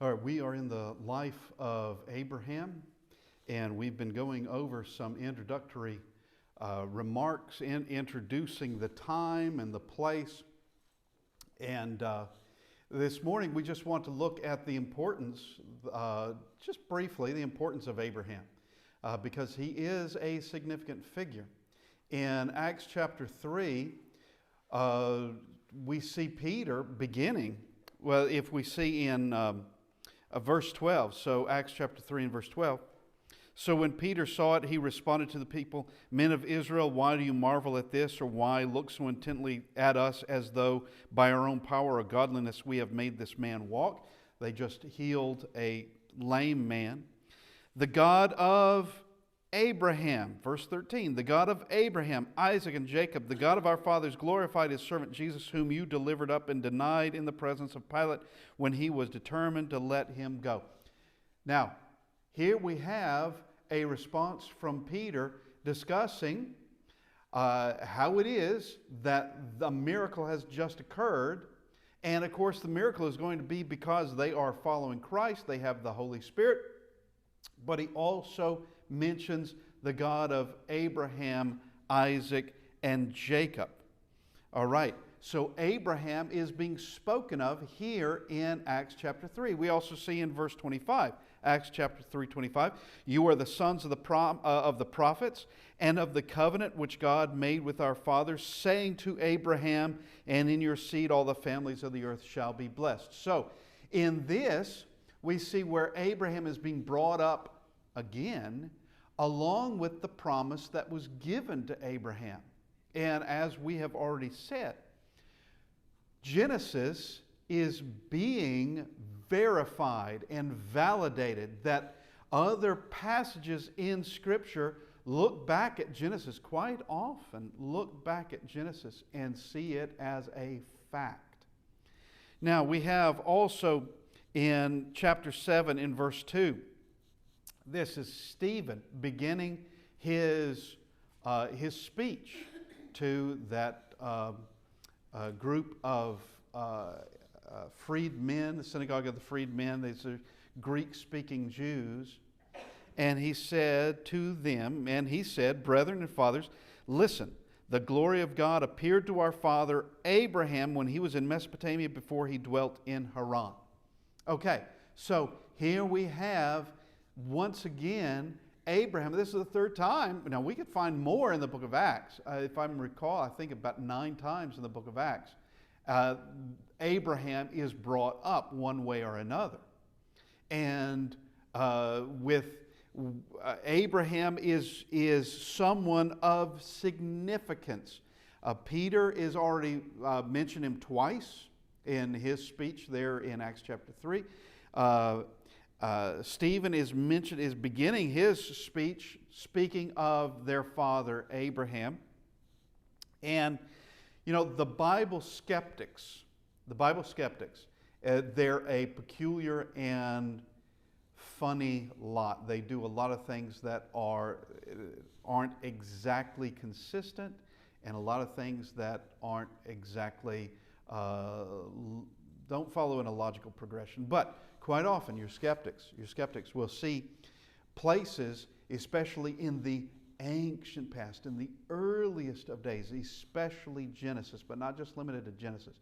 All right, we are in the life of Abraham, and we've been going over some introductory remarks in introducing the time and the place. And this morning we just want to look at the importance, just briefly, the importance of Abraham, because he is a significant figure. In Acts chapter 3, we see Peter beginning, well, if we see in verse 12, so Acts chapter 3 and verse 12. So when Peter saw it, he responded to the people, "Men of Israel, why do you marvel at this, or why look so intently at us as though by our own power or godliness we have made this man walk?" They just healed a lame man. "The God of Abraham," verse 13, "the God of Abraham, Isaac, and Jacob, the God of our fathers, glorified his servant Jesus, whom you delivered up and denied in the presence of Pilate when he was determined to let him go." Now, here we have a response from Peter discussing how it is that the miracle has just occurred. And of course, the miracle is going to be because they are following Christ, they have the Holy Spirit. But he also mentions the God of Abraham, Isaac, and Jacob. All right, so Abraham is being spoken of here in Acts chapter 3. We also see in verse 25, Acts chapter 3:25, "You are the sons of the prophets and of the covenant which God made with our fathers, saying to Abraham, and in your seed all the families of the earth shall be blessed." So in this, we see where Abraham is being brought up again, along with the promise that was given to Abraham. And as we have already said, Genesis is being verified and validated, that other passages in Scripture look back at Genesis quite often, look back at Genesis and see it as a fact. Now, we have also in chapter 7 in verse 2, this is Stephen beginning his speech to that group of freedmen, the synagogue of the freedmen. These are Greek-speaking Jews. And he said to them, "Brethren and fathers, listen. The glory of God appeared to our father Abraham when he was in Mesopotamia before he dwelt in Haran." Okay, so here we have once again Abraham. This is the third time. Now, we could find more in the book of Acts. If I recall, I think about 9 times in the book of Acts, Abraham is brought up one way or another. And Abraham is someone of significance. Peter is already mentioned him twice in his speech there in Acts chapter 3. Stephen is beginning his speech speaking of their father Abraham. And you know, the Bible skeptics, they're a peculiar and funny lot. They do a lot of things that aren't exactly consistent, and a lot of things that aren't exactly don't follow in a logical progression. But quite often, your skeptics will see places, especially in the ancient past, in the earliest of days, especially Genesis, but not just limited to Genesis,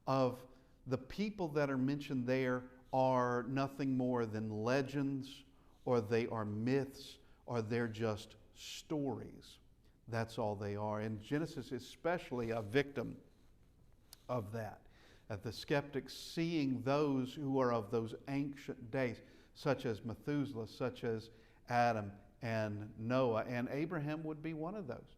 of the people that are mentioned there are nothing more than legends, or they are myths, or they're just stories. That's all they are. And Genesis is especially a victim of that. The skeptics seeing those who are of those ancient days, such as Methuselah, such as Adam and Noah, and Abraham would be one of those.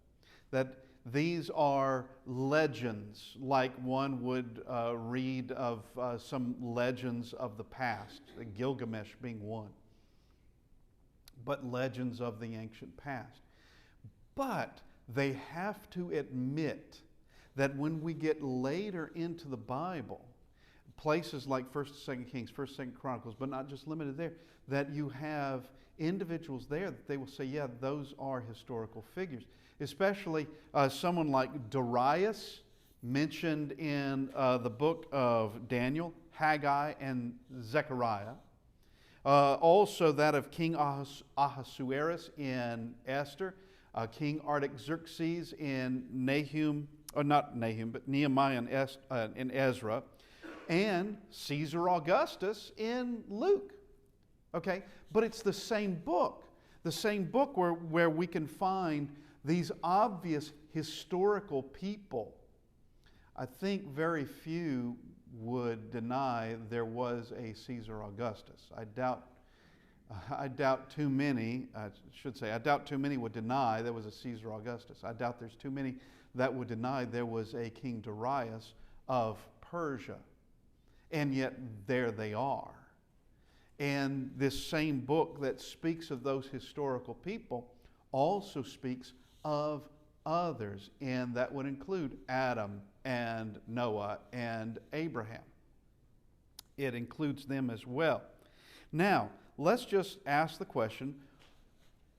That these are legends, like one would read of some legends of the past, Gilgamesh being one, but legends of the ancient past. But they have to admit that when we get later into the Bible, places like 1st and 2nd Kings, 1st and 2nd Chronicles, but not just limited there, that you have individuals there that they will say, yeah, those are historical figures. Especially someone like Darius, mentioned in the book of Daniel, Haggai and Zechariah. Also that of King Ahasuerus in Esther, King Artaxerxes in Nehemiah and Ezra, and Caesar Augustus in Luke. Okay, but it's the same book where we can find these obvious historical people. I think very few would deny there was a Caesar Augustus. I doubt too many would deny there was a Caesar Augustus. I doubt there's too many that would deny there was a King Darius of Persia. And yet there they are. And this same book that speaks of those historical people also speaks of others, and that would include Adam and Noah and Abraham. It includes them as well. Now, let's just ask the question,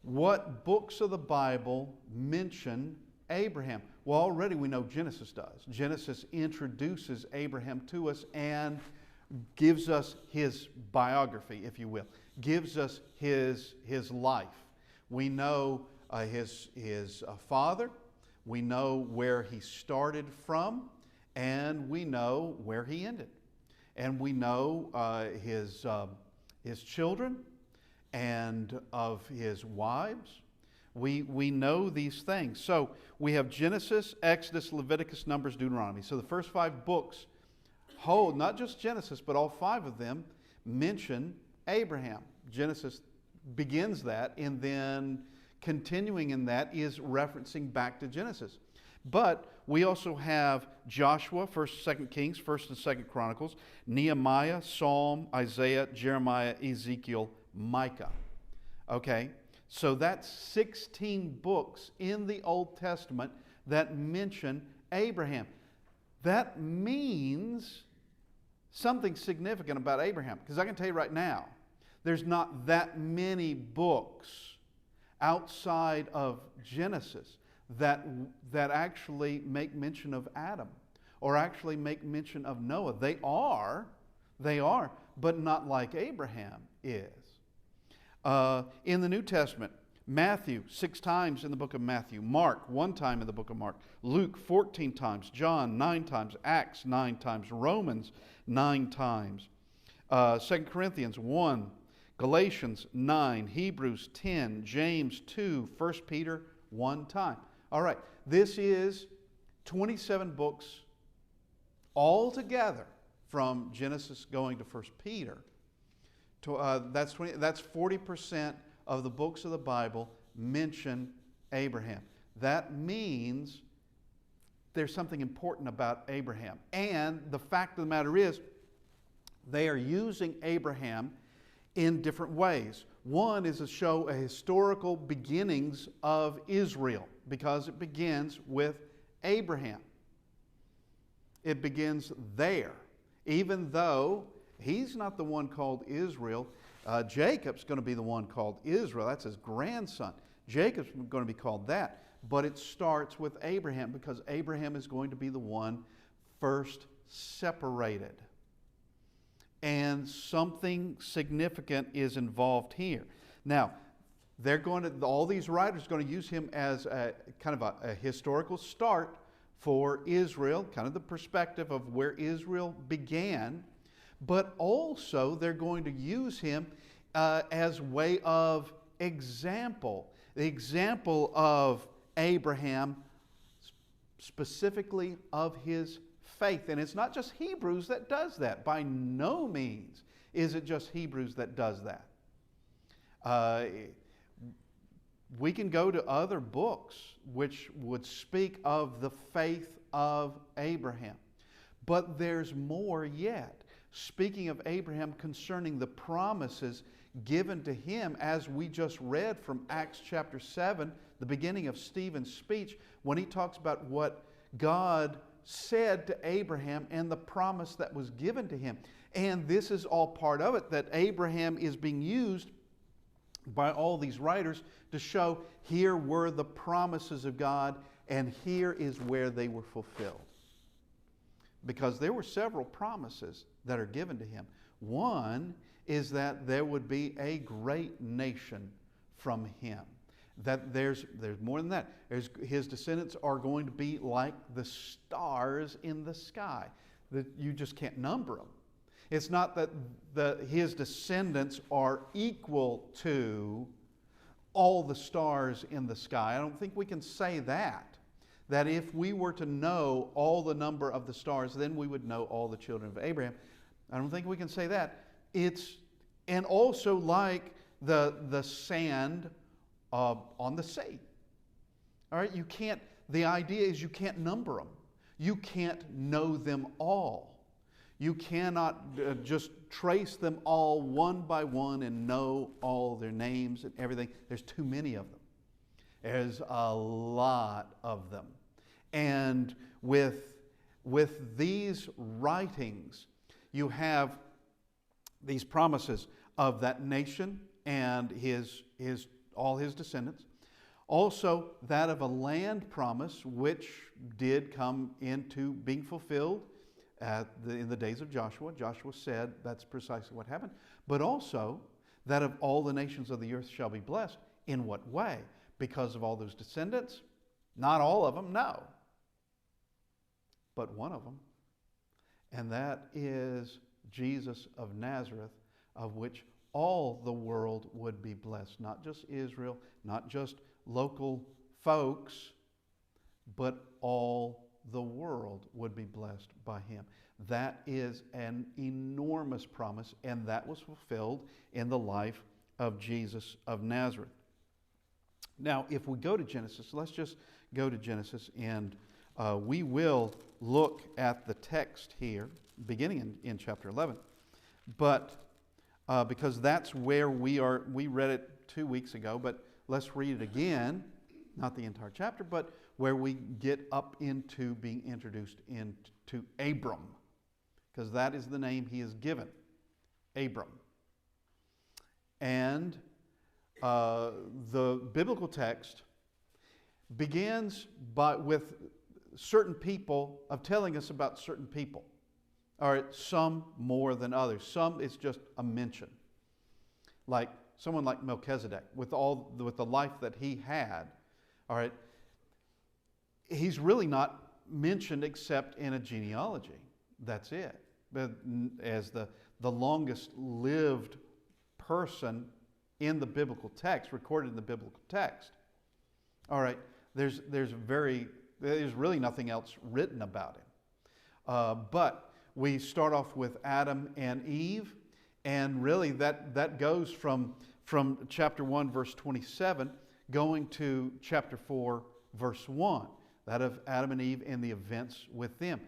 what books of the Bible mention Abraham? Well, already we know Genesis does. Genesis introduces Abraham to us and gives us his biography, if you will, gives us his life. We know his father, we know where he started from, and we know where he ended. And we know his children and of his wives. We know these things. So we have Genesis, Exodus, Leviticus, Numbers, Deuteronomy. So the first 5 books hold, not just Genesis, but all 5 of them mention Abraham. Genesis begins that, and then continuing in that is referencing back to Genesis. But we also have Joshua, 1st, 2nd Kings, 1st and 2nd Chronicles, Nehemiah, Psalm, Isaiah, Jeremiah, Ezekiel, Micah. Okay, so that's 16 books in the Old Testament that mention Abraham. That means something significant about Abraham, because I can tell you right now, there's not that many books outside of Genesis that actually make mention of Adam or actually make mention of Noah. They are, but not like Abraham is. In the New Testament, Matthew 6 times in the book of Matthew, Mark 1 time in the book of Mark, Luke 14 times, John 9 times, Acts 9 times, Romans 9 times, 2 Corinthians 1, Galatians 9, Hebrews 10, James 2, 1 Peter 1 time. All right, this is 27 books altogether from Genesis going to 1 Peter. That's 40% of the books of the Bible mention Abraham. That means there's something important about Abraham. And the fact of the matter is, they are using Abraham in different ways. One is to show a historical beginnings of Israel, because it begins with Abraham. It begins there. Even though he's not the one called Israel, Jacob's going to be the one called Israel. That's his grandson. Jacob's going to be called that. But it starts with Abraham, because Abraham is going to be the one first separated. And something significant is involved here. Now, all these writers are going to use him as a kind of a historical start for Israel, kind of the perspective of where Israel began, but also they're going to use him as way of example, the example of Abraham, specifically of his faith. And it's not just Hebrews that does that. By no means is it just Hebrews that does that. We can go to other books which would speak of the faith of Abraham. But there's more yet. Speaking of Abraham concerning the promises given to him, as we just read from Acts chapter 7, the beginning of Stephen's speech, when he talks about what God said to Abraham and the promise that was given to him. And this is all part of it, that Abraham is being used by all these writers to show here were the promises of God and here is where they were fulfilled. Because there were several promises that are given to him. One is that there would be a great nation from him. That there's more than that. His descendants are going to be like the stars in the sky. That you just can't number them. It's not that his descendants are equal to all the stars in the sky. I don't think we can say that. That if we were to know all the number of the stars, then we would know all the children of Abraham. I don't think we can say that. And also like the sand on the sea. All right, the idea is you can't number them. You can't know them all. You cannot just trace them all one by one and know all their names and everything. There's too many of them. There's a lot of them. And with these writings, you have these promises of that nation and all his descendants. Also, that of a land promise, which did come into being fulfilled in the days of Joshua. Joshua said that's precisely what happened. But also, that of all the nations of the earth shall be blessed. In what way? Because of all those descendants? Not all of them, no. But one of them. And that is Jesus of Nazareth, of which all the world would be blessed. Not just Israel, not just local folks, but all the world would be blessed by him. That is an enormous promise, and that was fulfilled in the life of Jesus of Nazareth. Now, if we go to Genesis, let's just go to Genesis, and we will look at the text here, beginning in chapter 11. But because that's where we read it 2 weeks ago, but let's read it again, not the entire chapter, but where we get up into being introduced into Abram, because that is the name he is given, Abram. And the biblical text begins with certain people, of telling us about certain people. All right, some more than others. Some is just a mention. Like someone like Melchizedek, with the life that he had. All right, he's really not mentioned except in a genealogy. That's it. But as the longest lived person in the biblical text, recorded in the biblical text. All right, there's really nothing else written about him. But we start off with Adam and Eve, and really that goes from chapter 1, verse 27, going to chapter 4, verse 1, that of Adam and Eve and the events with them.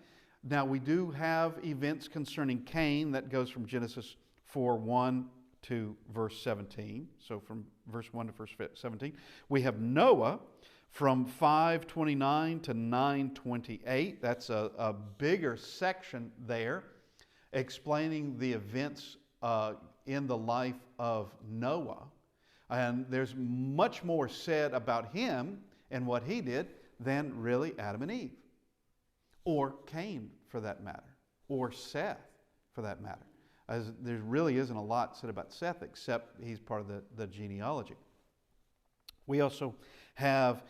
Now, we do have events concerning Cain that goes from Genesis 4:1 to verse 17. So from verse 1 to verse 17. We have Noah from 5:29 to 9:28. That's a bigger section there, explaining the events in the life of Noah. And there's much more said about him and what he did than really Adam and Eve, or Cain for that matter, or Seth for that matter. As there really isn't a lot said about Seth except he's part of the genealogy. We also have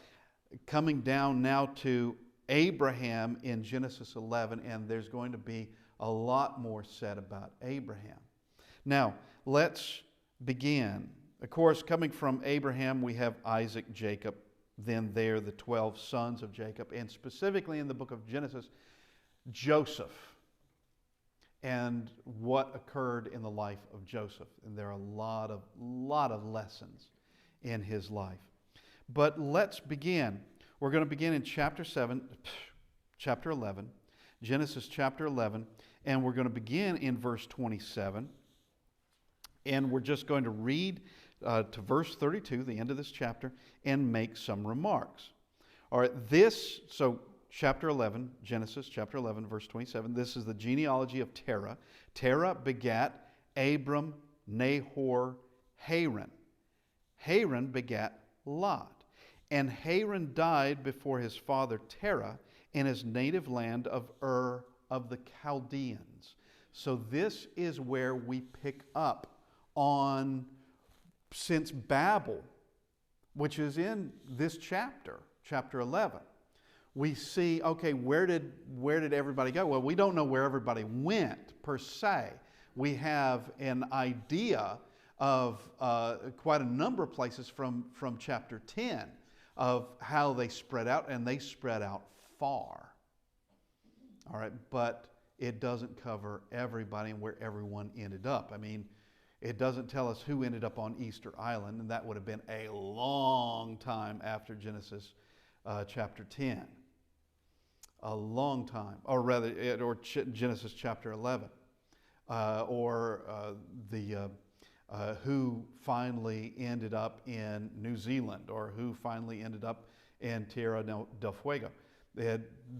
coming down now to Abraham in Genesis 11, and there's going to be a lot more said about Abraham. Now, let's begin. Of course, coming from Abraham, we have Isaac, Jacob, then there the 12 sons of Jacob, and specifically in the book of Genesis, Joseph, and what occurred in the life of Joseph. And there are a lot of lessons in his life. But let's begin. We're going to begin in chapter 11, Genesis chapter 11, and we're going to begin in verse 27. And we're just going to read to verse 32, the end of this chapter, and make some remarks. All right, so chapter 11, Genesis chapter 11, verse 27, this is the genealogy of Terah. Terah begat Abram, Nahor, Haran. Haran begat Lot. And Haran died before his father Terah in his native land of Ur of the Chaldeans. So this is where we pick up on, since Babel, which is in this chapter, chapter 11. We see, okay, where did everybody go? Well, we don't know where everybody went per se. We have an idea of quite a number of places from chapter 10 of how they spread out, and they spread out far. All right, but it doesn't cover everybody and where everyone ended up. I mean, it doesn't tell us who ended up on Easter Island, and that would have been a long time after Genesis chapter 10. A long time, or rather, Genesis chapter 11, who finally ended up in New Zealand, or who finally ended up in Tierra del Fuego.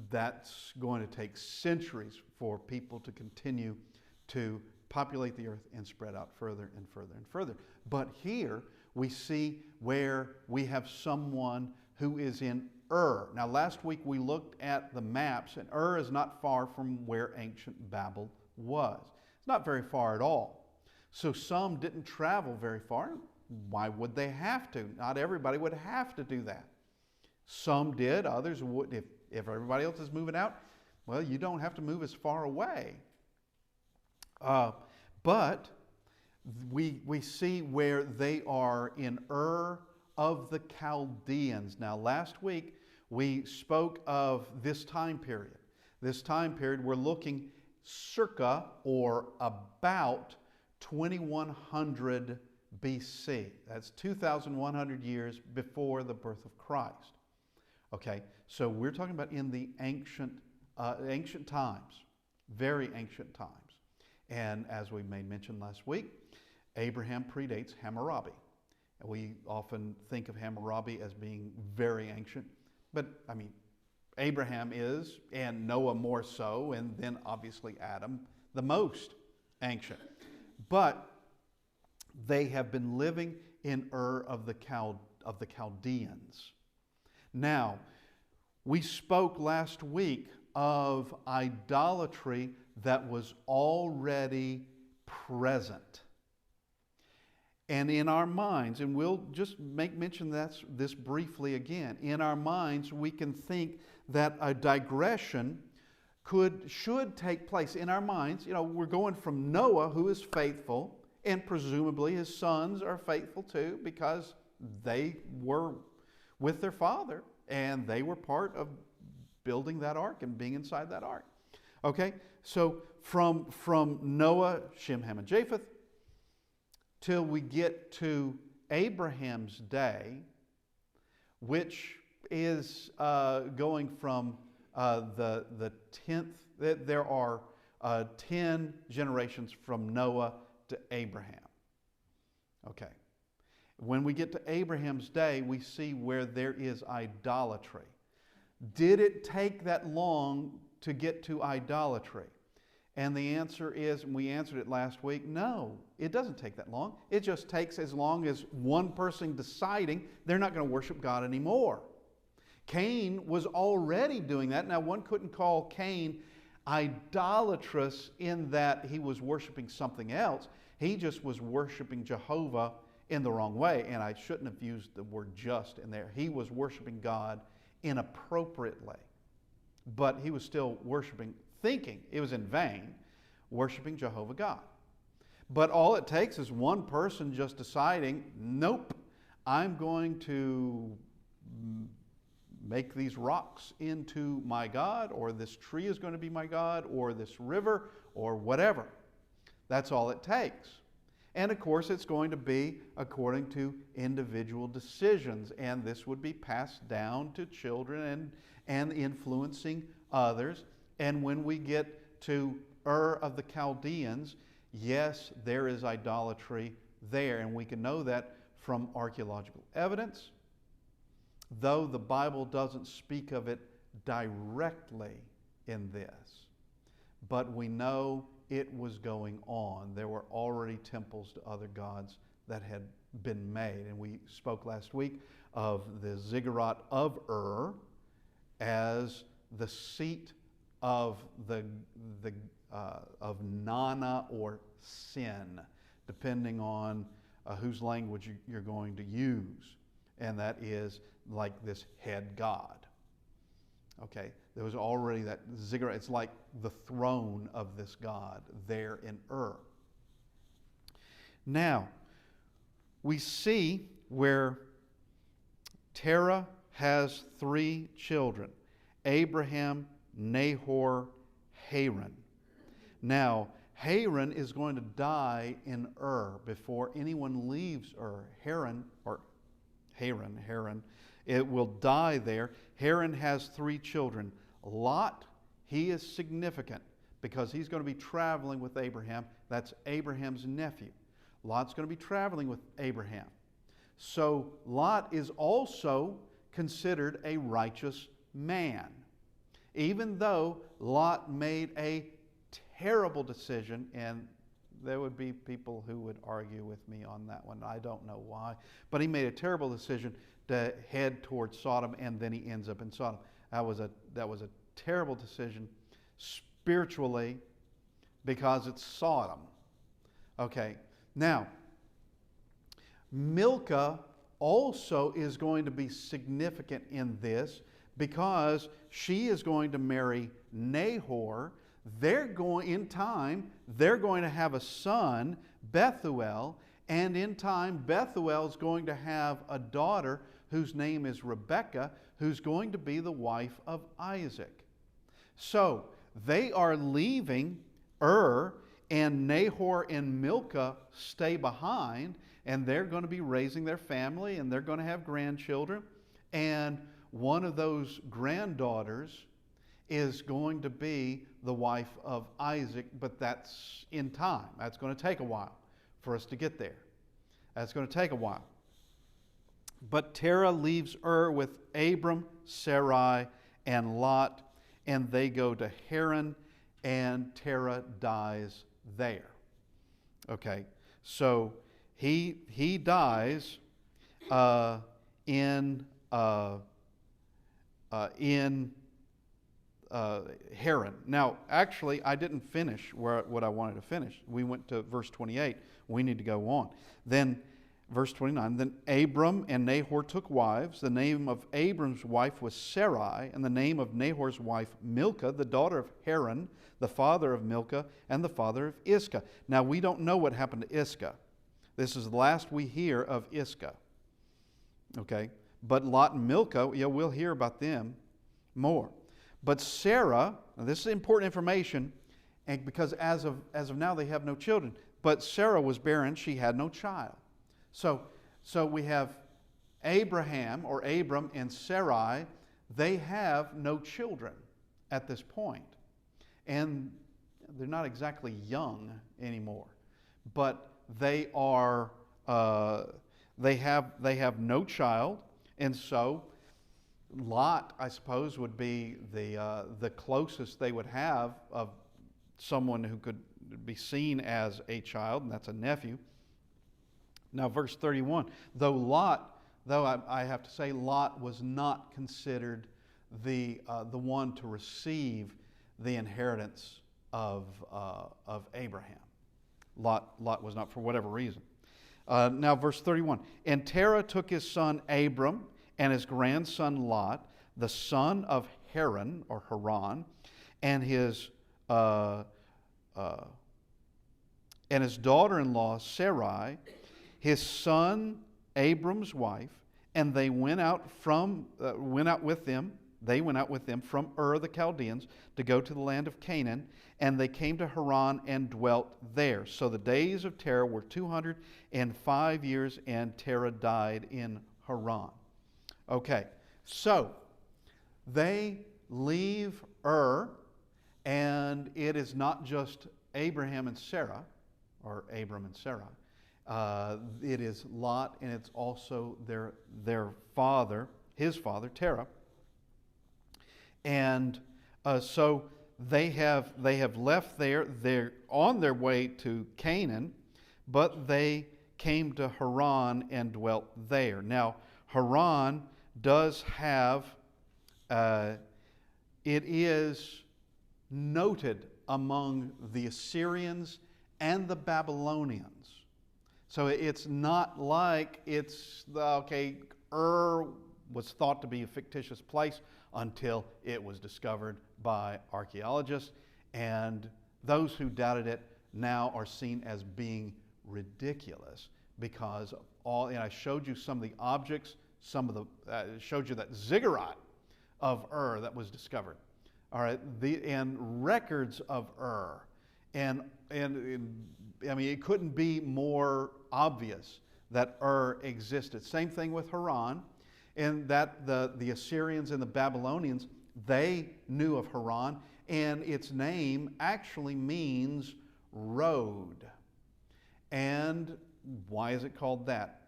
That's going to take centuries for people to continue to populate the earth and spread out further and further and further. But here we see where we have someone who is in Ur. Now, last week we looked at the maps, and Ur is not far from where ancient Babel was. It's not very far at all. So some didn't travel very far. Why would they have to? Not everybody would have to do that. Some did, others would. If everybody else is moving out, well, you don't have to move as far away. But we see where they are in Ur of the Chaldeans. Now, last week we spoke of this time period. This time period, we're looking circa, or about, 2100 BC. That's 2,100 years before the birth of Christ. Okay, so we're talking about in the ancient times, very ancient times. And as we made mention last week, Abraham predates Hammurabi. We often think of Hammurabi as being very ancient, but I mean, Abraham is, and Noah more so, and then obviously Adam the most ancient. But they have been living in Ur of the Chaldeans. Now, we spoke last week of idolatry that was already present. And in our minds, and we'll just make mention of this briefly again, in our minds we can think that a digression should take place. In our minds, we're going from Noah, who is faithful, and presumably his sons are faithful too, because they were with their father, and they were part of building that ark and being inside that ark. Okay, so from Noah, Shem, Ham, and Japheth, till we get to Abraham's day, which is going from the 10th, there are 10 generations from Noah to Abraham. Okay. When we get to Abraham's day, we see where there is idolatry. Did it take that long to get to idolatry? And the answer is, and we answered it last week, no, it doesn't take that long. It just takes as long as one person deciding they're not going to worship God anymore. Cain was already doing that. Now, one couldn't call Cain idolatrous in that he was worshiping something else. He just was worshiping Jehovah in the wrong way. And I shouldn't have used the word just in there. He was worshiping God inappropriately. But he was still worshiping, thinking it was in vain, worshiping Jehovah God. But all it takes is one person just deciding, nope, I'm going to make these rocks into my God, or this tree is going to be my God, or this river, or whatever. That's all it takes. And of course, it's going to be according to individual decisions, and this would be passed down to children and influencing others. And when we get to Ur of the Chaldeans, yes, there is idolatry there, and we can know that from archaeological evidence, though the Bible doesn't speak of it directly in this. But we know it was going on. There were already temples to other gods that had been made. And we spoke last week of the ziggurat of Ur as the seat of the Nana or sin, depending on whose language you're going to use. And that is like this head god. Okay, there was already that ziggurat. It's like the throne of this god there in Ur. Now, we see where Terah has 3 children: Abraham, Nahor, Haran. Now, Haran is going to die in Ur before anyone leaves Ur. Haran, it will die there. Haran has 3 children. Lot, he is significant because he's going to be traveling with Abraham. That's Abraham's nephew. Lot's going to be traveling with Abraham. So Lot is also considered a righteous man, even though Lot made a terrible decision, and there would be people who would argue with me on that one. I don't know why, but he made a terrible decision to head towards Sodom, and then he ends up in Sodom. That was a terrible decision spiritually because it's Sodom. Okay, now Milcah also is going to be significant in this because she is going to marry Nahor. They're going to have a son, Bethuel, and in time Bethuel is going to have a daughter whose name is Rebekah, who's going to be the wife of Isaac. So they are leaving Ur, and Nahor and Milcah stay behind, and they're going to be raising their family, and they're going to have grandchildren. And one of those granddaughters is going to be the wife of Isaac, but that's in time. That's going to take a while for us to get there. That's going to take a while. But Terah leaves Ur with Abram, Sarai, and Lot, and they go to Haran, and Terah dies there. Okay, so he dies in Haran. Now, actually, I didn't finish what I wanted to finish. We went to verse 28. We need to go on. Then, verse 29, then Abram and Nahor took wives. The name of Abram's wife was Sarai, and the name of Nahor's wife Milcah, the daughter of Haran, the father of Milcah, and the father of Iscah. Now, we don't know what happened to Iscah. This is the last we hear of Iscah. Okay? But Lot and Milcah, we'll hear about them more. But Sarah, and this is important information, and because as of now they have no children. But Sarah was barren; she had no child. So we have Abraham or Abram and Sarai. They have no children at this point, and they're not exactly young anymore. But they are they have no child, and so Lot, I suppose, would be the closest they would have of someone who could be seen as a child, and that's a nephew. Now, verse 31, though I have to say Lot was not considered the one to receive the inheritance of Abraham. Lot was not, for whatever reason. Now, verse 31, and Terah took his son Abram and his grandson Lot, the son of Haran, or Haran, and his daughter-in-law Sarai, his son Abram's wife, and they went out with them from Ur the Chaldeans to go to the land of Canaan, and they came to Haran and dwelt there. So the days of Terah were 205 years, and Terah died in Haran. Okay, so they leave Ur, and it is not just Abraham and Sarah, or Abram and Sarah. It is Lot, and it's also their father, his father, Terah. And so they have left there. They're on their way to Canaan, but they came to Haran and dwelt there. Now, Haran does have, it is noted among the Assyrians and the Babylonians. So it's not like Ur was thought to be a fictitious place until it was discovered by archaeologists. And those who doubted it now are seen as being ridiculous because of all, and I showed you some of the objects, showed you that ziggurat of Ur that was discovered. All right, and records of Ur. And I mean, it couldn't be more obvious that Ur existed. Same thing with Haran, and that the Assyrians and the Babylonians, they knew of Haran, and its name actually means road. And why is it called that?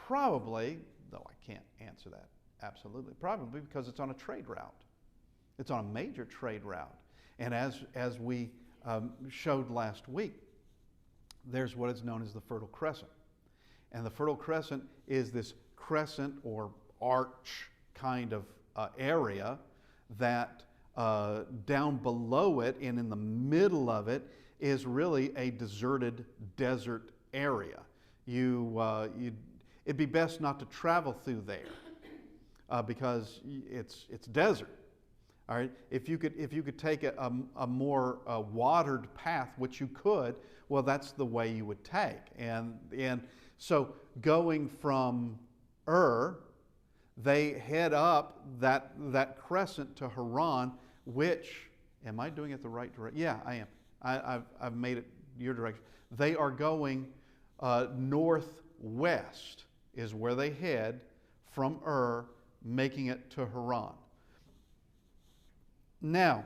Probably, though I can't answer that absolutely, probably because it's on a trade route. It's on a major trade route. And as we showed last week, there's what is known as the Fertile Crescent. And the Fertile Crescent is this crescent or arch kind of area that down below it and in the middle of it is really a deserted desert area. It'd be best not to travel through there because it's desert. All right. If you could take a more watered path, which you could, well, that's the way you would take. And so going from Ur, they head up that crescent to Haran, which, am I doing it the right direction? Yeah, I am. I've made it your direction. They are going northwest is where they head from Ur, making it to Haran. Now,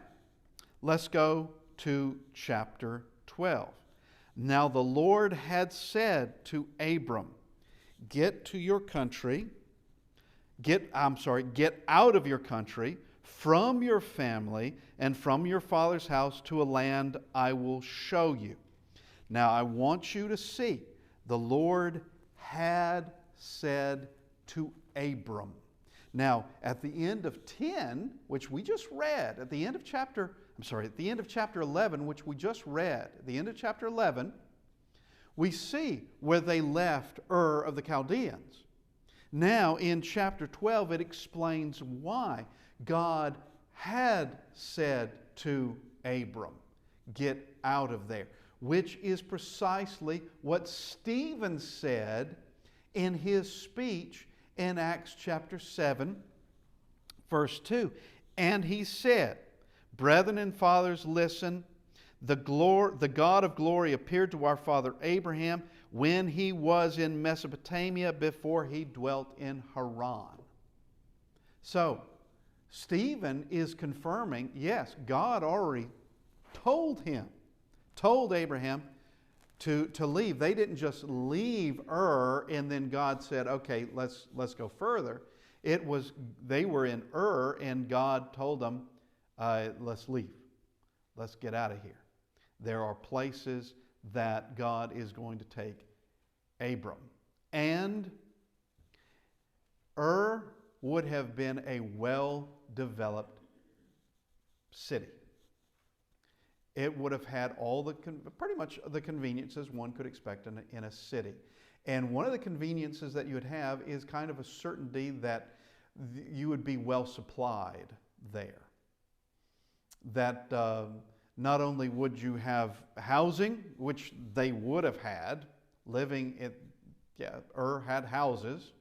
let's go to chapter 12. Now the Lord had said to Abram, get out of your country, from your family, and from your father's house to a land I will show you. Now I want you to see, the Lord had said to Abram. Now, at the end of 10, which we just read, at the end of chapter 11, which we just read, at the end of chapter 11, we see where they left Ur of the Chaldeans. Now, in chapter 12, it explains why God had said to Abram, get out of there, which is precisely what Stephen said in his speech in Acts chapter 7, verse 2. And he said, brethren and fathers, listen. The God of glory appeared to our father Abraham when he was in Mesopotamia before he dwelt in Haran. So, Stephen is confirming, yes, God already told Abraham to leave. They didn't just leave Ur and then God said, okay, let's go further. They were in Ur and God told them, let's leave. Let's get out of here. There are places that God is going to take Abram. And Ur would have been a well-developed city. It would have had all pretty much the conveniences one could expect in a city. And one of the conveniences that you would have is kind of a certainty that you would be well supplied there. That not only would you have housing, which they would have had, Ur had houses.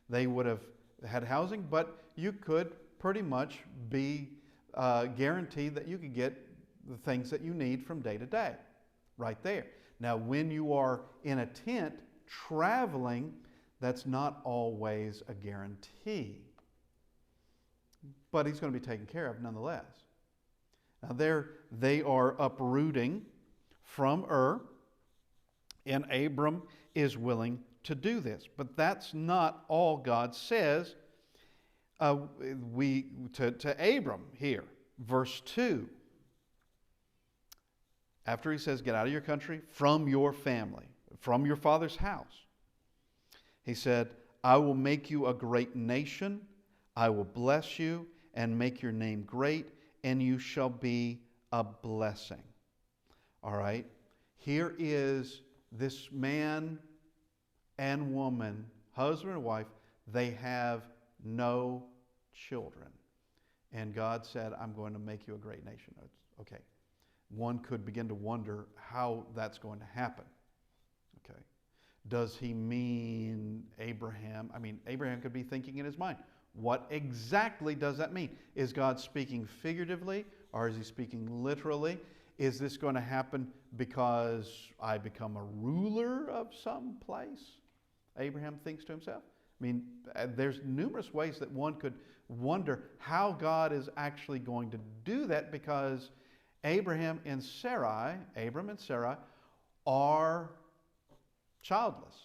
They would have had housing, but you could pretty much be guaranteed that you could get the things that you need from day to day, right there. Now, when you are in a tent traveling, that's not always a guarantee. But he's going to be taken care of nonetheless. Now, they are uprooting from Ur, and Abram is willing to do this. But that's not all God says to Abram here. Verse 2. After he says, get out of your country, from your family, from your father's house. He said, I will make you a great nation. I will bless you and make your name great, and you shall be a blessing. All right? Here is this man and woman, husband and wife, they have no children. And God said, I'm going to make you a great nation. Okay. One could begin to wonder how that's going to happen. Okay. Does he mean Abraham? I mean, Abraham could be thinking in his mind, what exactly does that mean? Is God speaking figuratively, or is he speaking literally? Is this going to happen because I become a ruler of some place? Abraham thinks to himself. I mean, there's numerous ways that one could wonder how God is actually going to do that, because Abram and Sarai are childless.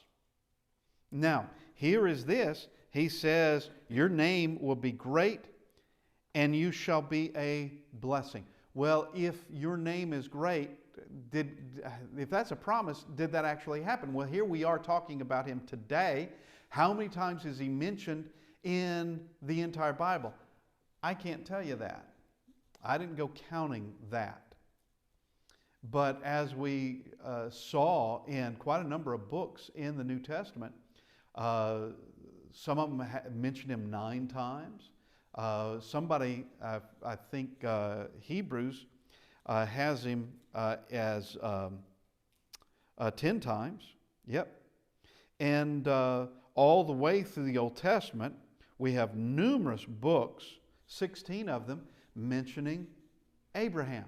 Now, here is this. He says, your name will be great and you shall be a blessing. Well, if your name is great, if that's a promise, did that actually happen? Well, here we are talking about him today. How many times is he mentioned in the entire Bible? I can't tell you that. I didn't go counting that. But as we saw in quite a number of books in the New Testament, some of them mention him 9 times. Somebody, I think Hebrews has him as 10 times. Yep. And all the way through the Old Testament, we have numerous books, 16 of them, mentioning Abraham.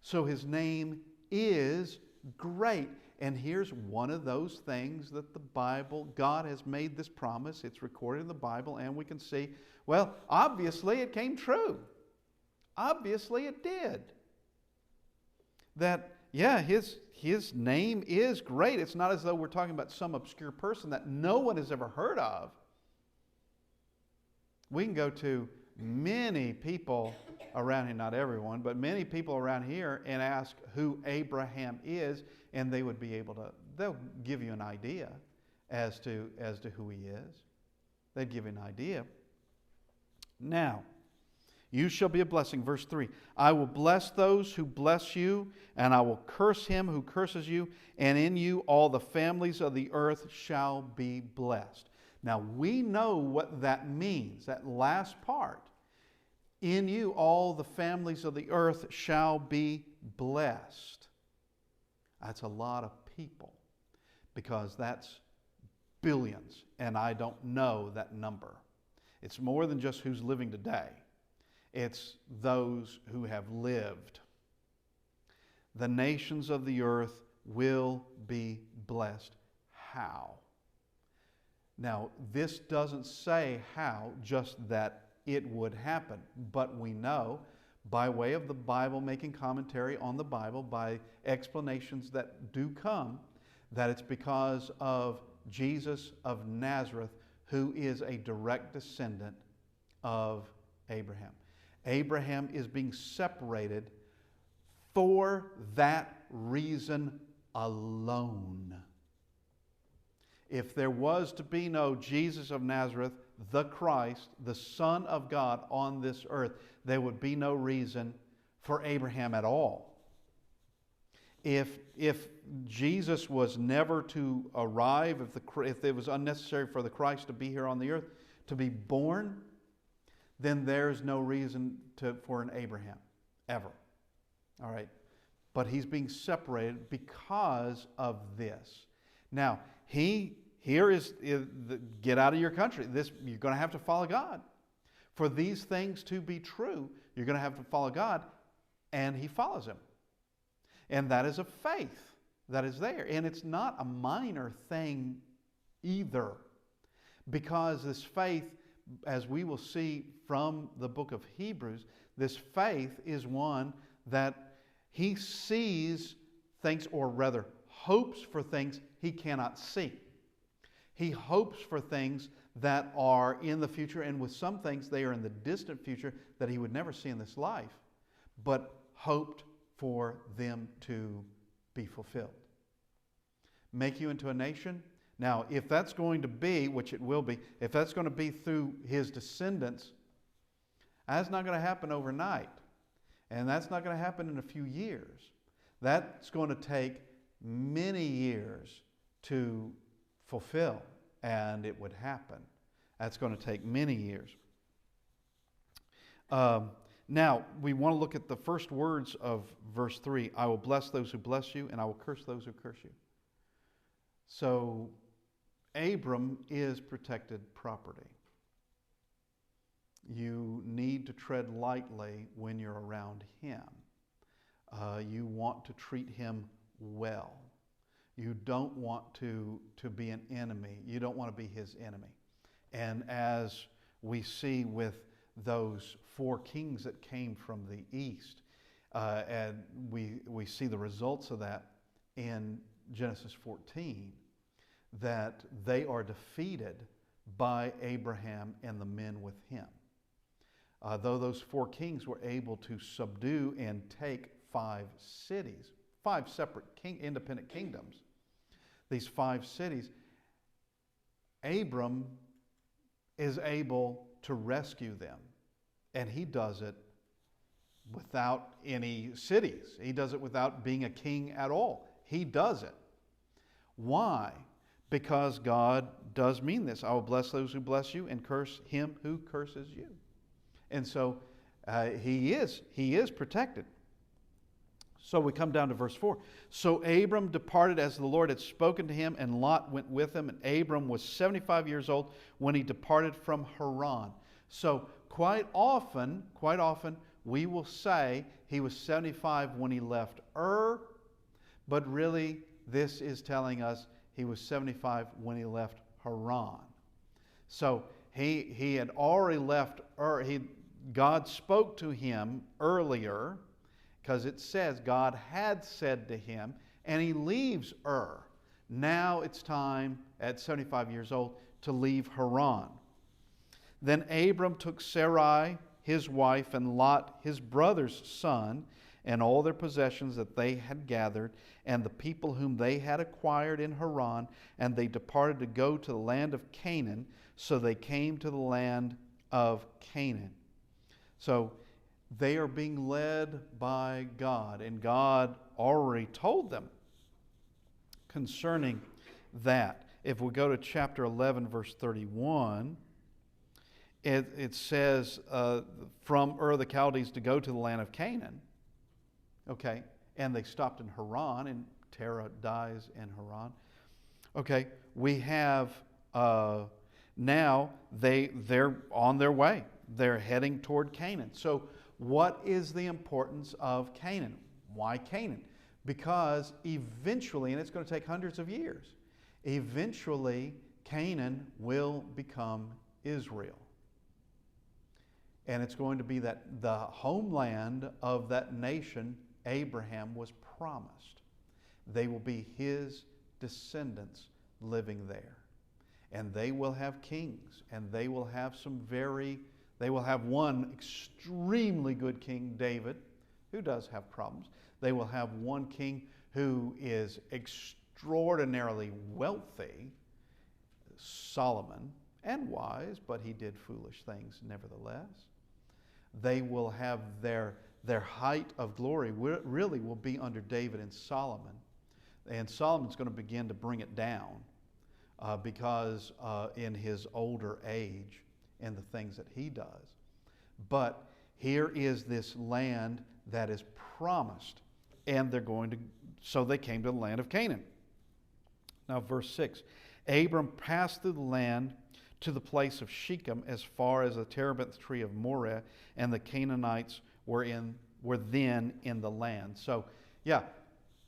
So his name is great. And here's one of those things that the Bible, God has made this promise. It's recorded in the Bible, and we can see, well, obviously it came true. Obviously it did. That, yeah, his name is great. It's not as though we're talking about some obscure person that no one has ever heard of. We can go to many people around here, not everyone, but many people around here, and ask who Abraham is, and they would be able to, they'll give you an idea as to who he is. They'd give you an idea. Now, you shall be a blessing. Verse 3, I will bless those who bless you, and I will curse him who curses you, and in you all the families of the earth shall be blessed. Now, we know what that means, that last part. In you all the families of the earth shall be blessed. That's a lot of people, because that's billions, and I don't know that number. It's more than just who's living today. It's those who have lived. The nations of the earth will be blessed. How? Now, this doesn't say how, just that it would happen. But we know, by way of the Bible, making commentary on the Bible, by explanations that do come, that it's because of Jesus of Nazareth, who is a direct descendant of Abraham. Abraham is being separated for that reason alone. If there was to be no Jesus of Nazareth, the Christ, the Son of God on this earth, there would be no reason for Abraham at all. If Jesus was never to arrive, if it was unnecessary for the Christ to be here on the earth, to be born, then there's no reason for an Abraham, ever. All right? But he's being separated because of this. Now, here is get out of your country. You're going to have to follow God. For these things to be true, you're going to have to follow God, and he follows him. And that is a faith that is there. And it's not a minor thing either, because this faith, as we will see from the book of Hebrews, this faith is one that he sees things, or rather hopes for things he cannot see. He hopes for things that are in the future, and with some things they are in the distant future that he would never see in this life, but hoped for them to be fulfilled. Make you into a nation. Now, if that's going to be, which it will be, if that's going to be through his descendants, that's not going to happen overnight. And that's not going to happen in a few years. That's going to take many years to fulfill, and it would happen. That's going to take many years. Now, we want to look at the first words of verse 3. I will bless those who bless you, and I will curse those who curse you. So, Abram is protected property. You need to tread lightly when you're around him. You want to treat him well. You don't want to be an enemy. You don't want to be his enemy. And as we see with those 4 kings that came from the east, and we see the results of that in Genesis 14, that they are defeated by Abraham and the men with him. Though those 4 kings were able to subdue and take 5 cities, 5 separate independent kingdoms, these 5 cities, Abram is able to rescue them. And he does it without any cities. He does it without being a king at all. He does it. Why? Because God does mean this. I will bless those who bless you and curse him who curses you. And so he is protected. So we come down to verse 4. So Abram departed as the Lord had spoken to him, and Lot went with him. And Abram was 75 years old when he departed from Haran. So quite often, we will say he was 75 when he left Ur, but really this is telling us he was 75 when he left Haran. So he had already left Ur. God spoke to him earlier, because it says God had said to him, and he leaves Ur. Now it's time, at 75 years old, to leave Haran. Then Abram took Sarai, his wife, and Lot, his brother's son, and all their possessions that they had gathered, and the people whom they had acquired in Haran, and they departed to go to the land of Canaan. So they came to the land of Canaan. So they are being led by God, and God already told them concerning that. If we go to chapter 11, verse 31, it says, from Ur the Chaldees to go to the land of Canaan. Okay, and they stopped in Haran, and Terah dies in Haran. Okay, we have now they're on their way. They're heading toward Canaan. So what is the importance of Canaan? Why Canaan? Because eventually, and it's going to take hundreds of years, eventually Canaan will become Israel. And it's going to be the homeland of that nation Abraham was promised. They will be his descendants living there. And they will have kings, and they will have they will have one extremely good king, David, who does have problems. They will have one king who is extraordinarily wealthy, Solomon, and wise, but he did foolish things nevertheless. They will have their height of glory really will be under David and Solomon. And Solomon's going to begin to bring it down because in his older age and the things that he does. But here is this land that is promised, and so they came to the land of Canaan. Now verse 6, Abram passed through the land to the place of Shechem as far as the terebinth tree of Moreh, and the Canaanites were then in the land. So yeah,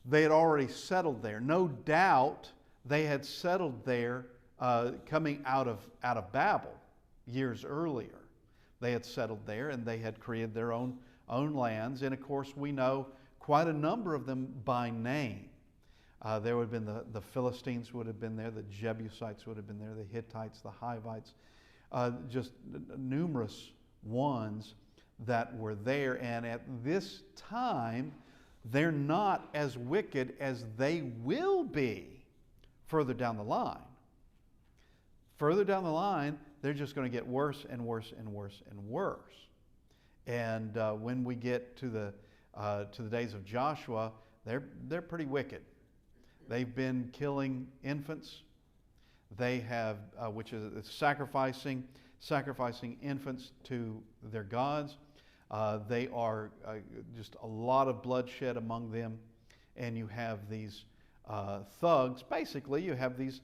they had already settled there. No doubt they had settled there coming out of Babel years earlier. They had settled there, and they had created their own lands. And of course, we know quite a number of them by name. There would have been the Philistines would have been there, the Jebusites would have been there, the Hittites, the Hivites, just numerous ones that were there. And at this time, they're not as wicked as they will be further down the line. Further down the line, they're just going to get worse and worse and worse and worse. And when we get to the days of Joshua, they're pretty wicked. They've been killing infants. They have, which is sacrificing infants to their gods. They are just a lot of bloodshed among them, and you have these thugs. Basically, you have these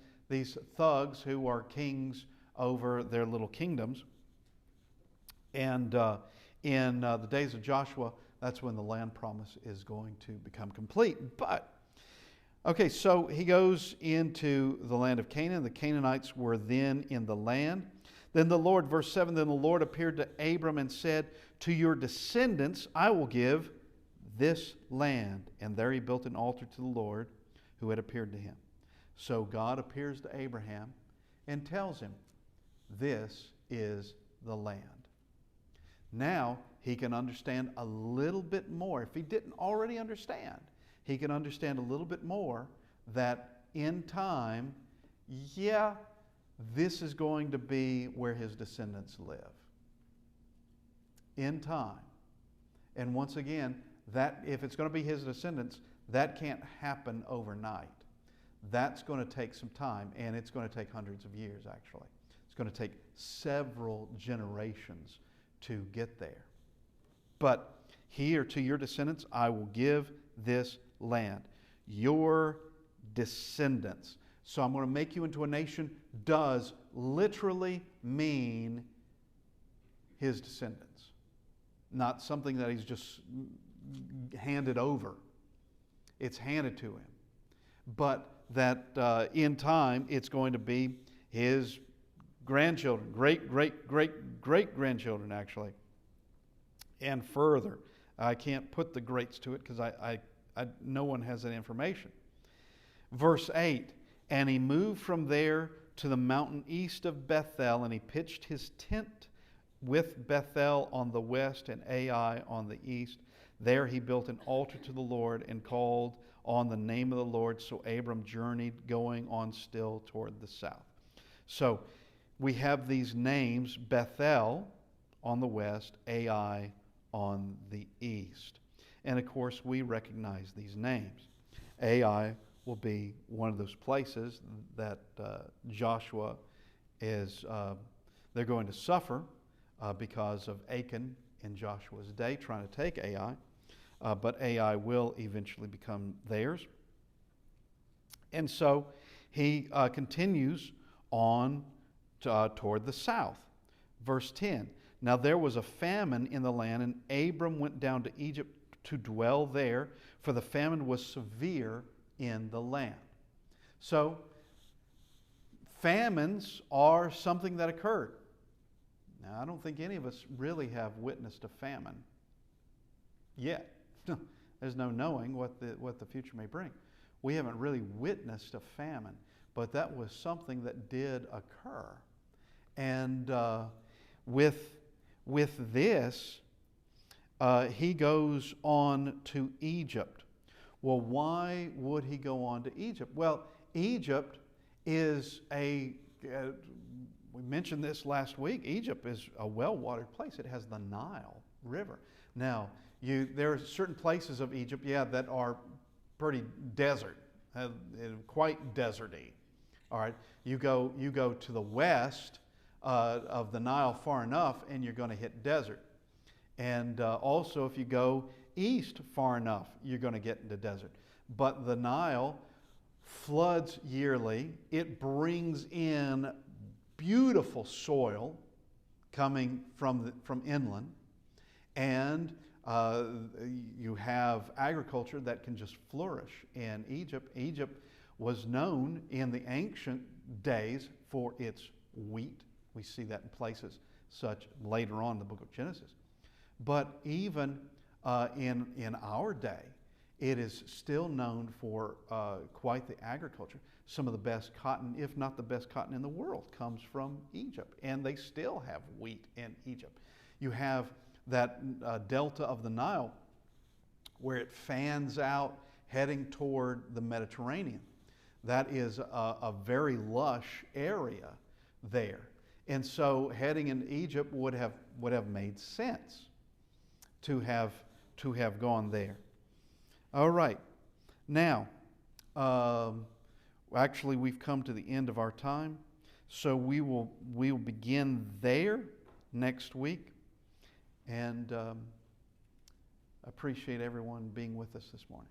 thugs who are kings over their little kingdoms. And in the days of Joshua, that's when the land promise is going to become complete. But, okay, so he goes into the land of Canaan. The Canaanites were then in the land. Then the Lord, verse 7, then the Lord appeared to Abram and said, to your descendants I will give this land. And there he built an altar to the Lord who had appeared to him. So God appears to Abraham and tells him, this is the land. Now he can understand a little bit more. If he didn't already understand, he can understand a little bit more that in time, yeah, this is going to be where his descendants live. In time. And once again, that if it's going to be his descendants, that can't happen overnight. That's going to take some time, and it's going to take hundreds of years, actually. It's going to take several generations to get there. But here, to your descendants, I will give this land. Your descendants. So I'm going to make you into a nation does literally mean his descendants. Not something that he's just handed over. It's handed to him. But that in time, it's going to be his grandchildren, great-grandchildren, actually. And further, I can't put the greats to it because no one has that information. Verse 8, and he moved from there to the mountain east of Bethel, and he pitched his tent with Bethel on the west and Ai on the east. There he built an altar to the Lord and called on the name of the Lord. So Abram journeyed, going on still toward the south. So we have these names, Bethel on the west, Ai on the east. And of course, we recognize these names. Ai will be one of those places that Joshua is, they're going to suffer because of Achan in Joshua's day trying to take Ai. But Ai will eventually become theirs. And so he continues on toward the south. Verse 10, now there was a famine in the land, and Abram went down to Egypt to dwell there, for the famine was severe in the land. So, famines are something that occurred. Now, I don't think any of us really have witnessed a famine yet. There's no knowing what the future may bring. We haven't really witnessed a famine, but that was something that did occur. And with this, he goes on to Egypt. Well, why would he go on to Egypt? Well, Egypt is we mentioned this last week. Egypt is a well-watered place. It has the Nile River. Now, there are certain places of Egypt, that are pretty desert, quite deserty. All right, you go to the west of the Nile far enough, and you're going to hit desert. And also, if you go east far enough, you're going to get into desert. But the Nile floods yearly. It brings in beautiful soil coming from inland, and you have agriculture that can just flourish in Egypt. Egypt was known in the ancient days for its wheat. We see that in places such later on in the book of Genesis. But even in our day, it is still known for quite the agriculture. Some of the best cotton, if not the best cotton in the world, comes from Egypt. And they still have wheat in Egypt. You have that delta of the Nile where it fans out heading toward the Mediterranean. That is a very lush area there. And so heading into Egypt would have made sense. to have gone there. All right. Now, actually, we've come to the end of our time, so we'll begin there next week, and appreciate everyone being with us this morning.